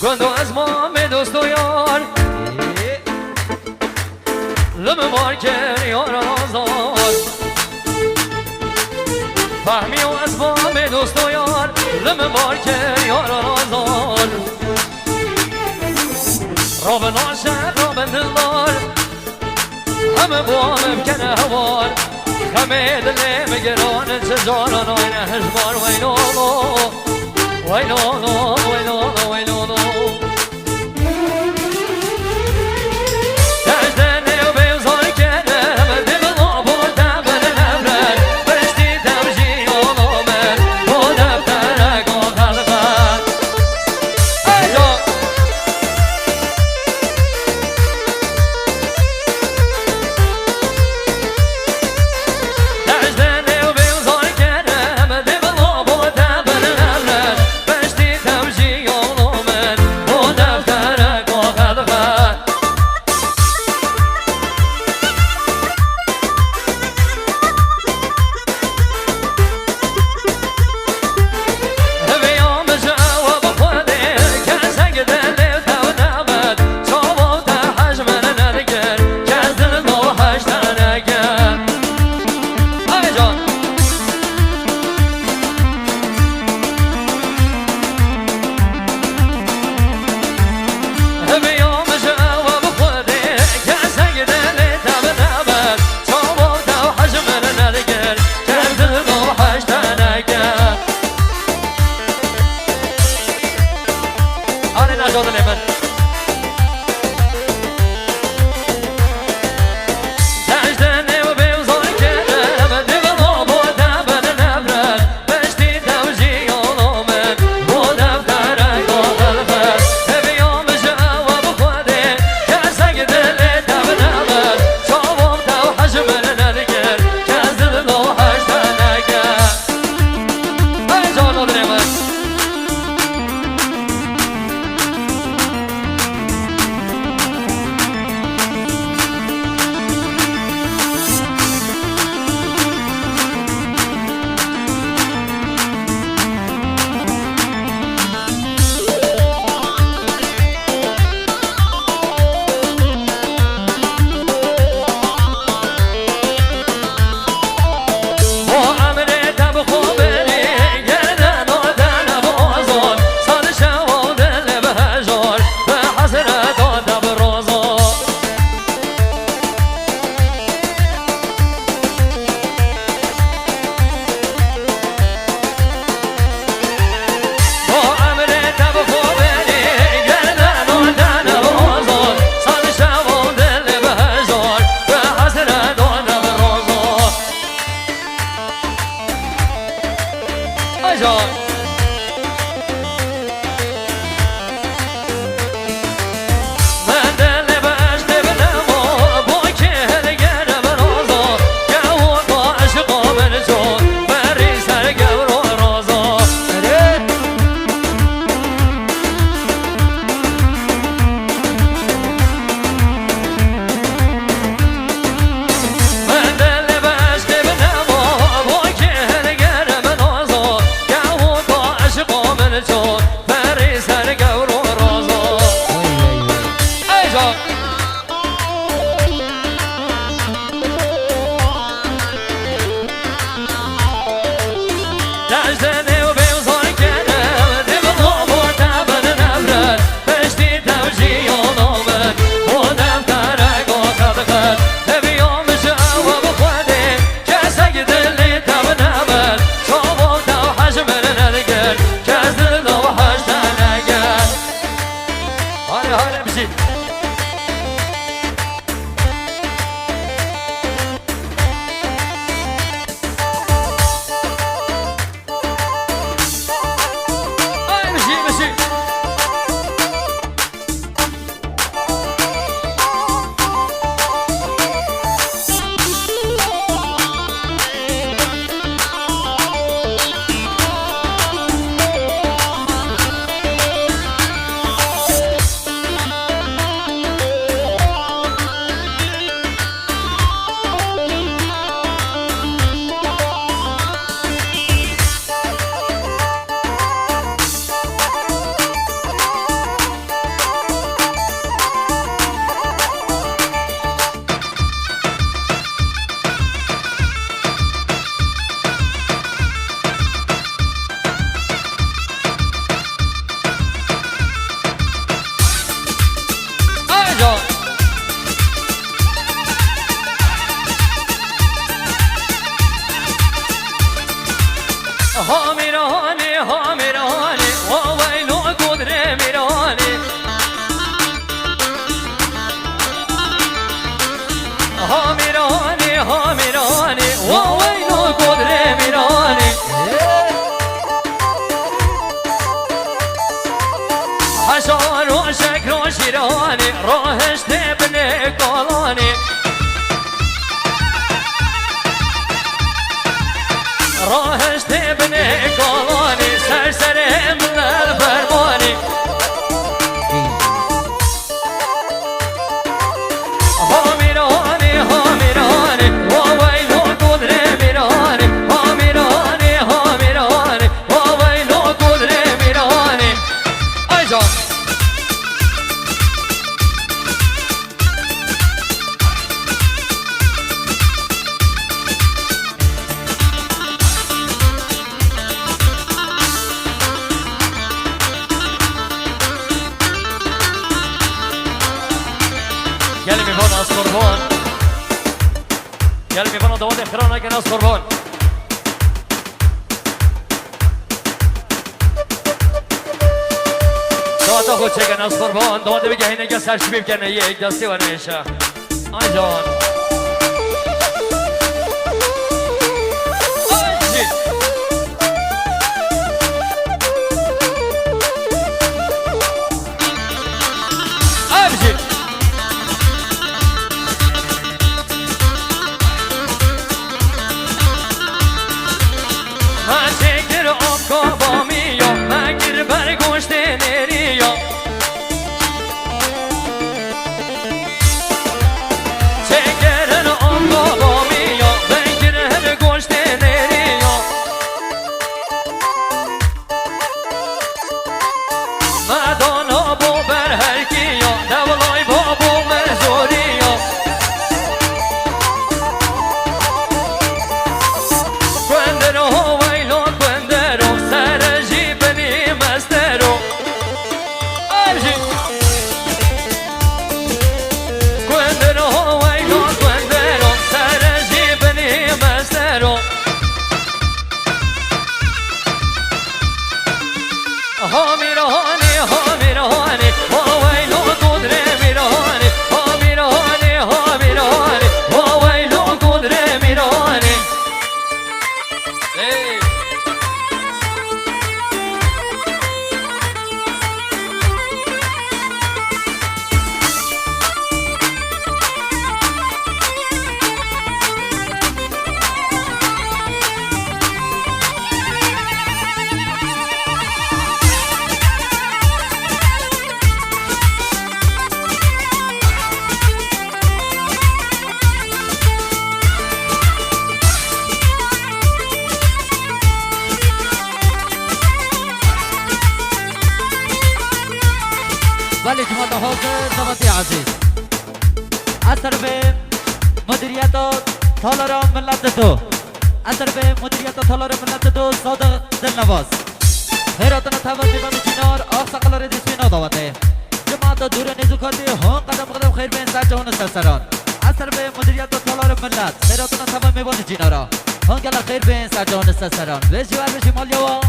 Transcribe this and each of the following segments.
Quando as mame dosto yar Lımı varken yaramazlar Fahmi o az mame dosto yar Lımı varken yaramazlar Robin aşağı Robin dillar Hem bu mümkene var Hem edileme geran Cezaran aynı hezbar Veynolo Veynolo Veynolo Veynolo حشار و شکر و شیرانی راهش تبنه کالانی راهش تبنه کالانی سرسر ملل فرمانی هامیرانی هامیرانی وای لو قدره میرانی هامیرانی هامیرانی وای لو قدره میرانی ای جان گل میوان از قربان گل میوان دواد اخران اگه از قربان دادا خود چگن از قربان داده بگه اینگه سرشی بکنه یک دستی و نیشه آی جان ولی جماعت حاضر نماتی عزیز از طرف مدیریت تالار ملت دو از طرف مدیریت تالار ملت دو صادق دلنواز خیراتنا تبا دیوان چینار آخ سقلار دیسپینا داوته جماعت دور نیزوکاتی هون قدم خیر بین سر جهان سرسران از طرف مدیریت تالار ملت خیراتنا تبا میوان چینارا هون گلا خیر بین سر جهان سرسران بشی ور بشی مالیوا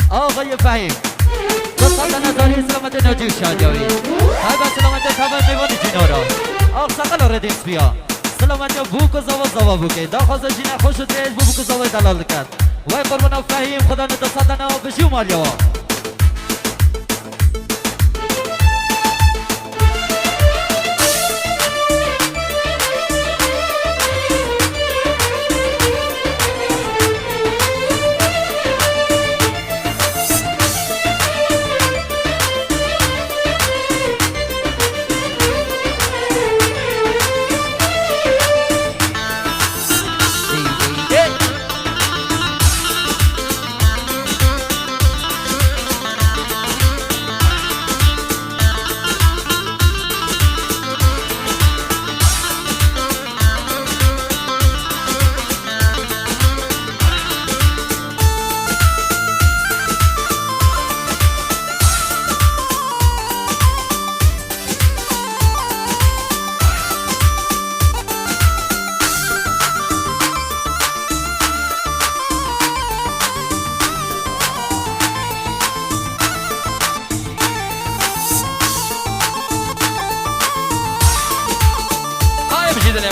آقای فهیم دوستان نظاری سلامت نجیب شادیاری طبع سلامت طبع میوان جینارا آق سقل آردینس بیا سلامت بوک و زوا بوکه دا خواه جینه خوش و تیج بوک و زوا دلال کرد وای قربان فهیم خدا ندستان بشی و مالیا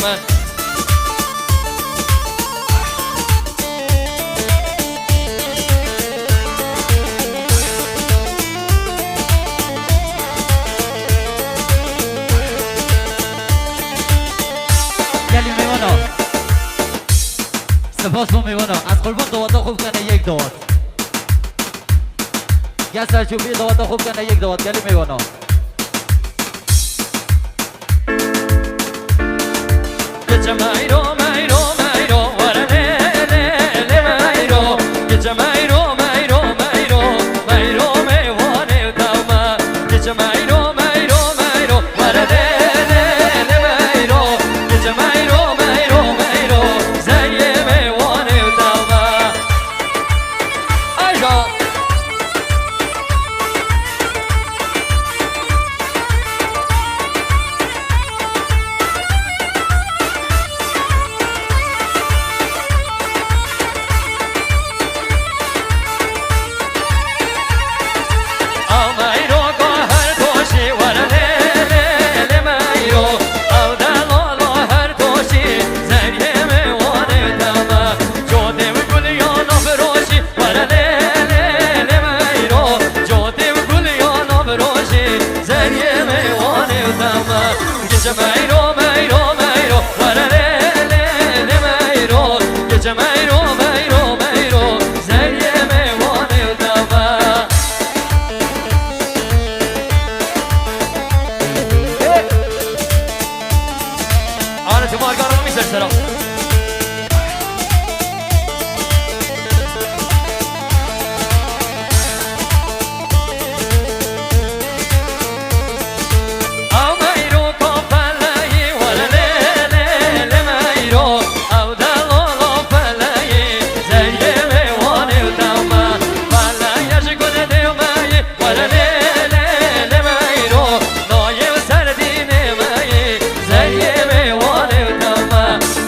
من دوات یا سرچوبی دوات خوب کنه یک دوات گلی میگونا Gece mayro mayro mayro varane le le mayro Gece mayro mayro mayro mayro mevane tama Gece mayro mayro mayro varane le le mayro Gece mayro mayro mayro zeye mevane tama Ayşe Gece mayro mayro mayro varane le le mayro Gece mayro mayro mayro zeye mevane tama Aneti margaranı mı seçtiler?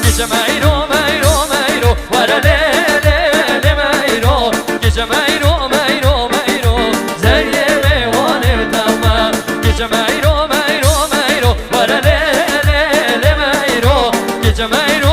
Gece mayro mayro mayro varane le le mayro Gece mayro mayro mayro zeye mevane tama Gece mayro mayro mayro varane le le mayro Gece mayro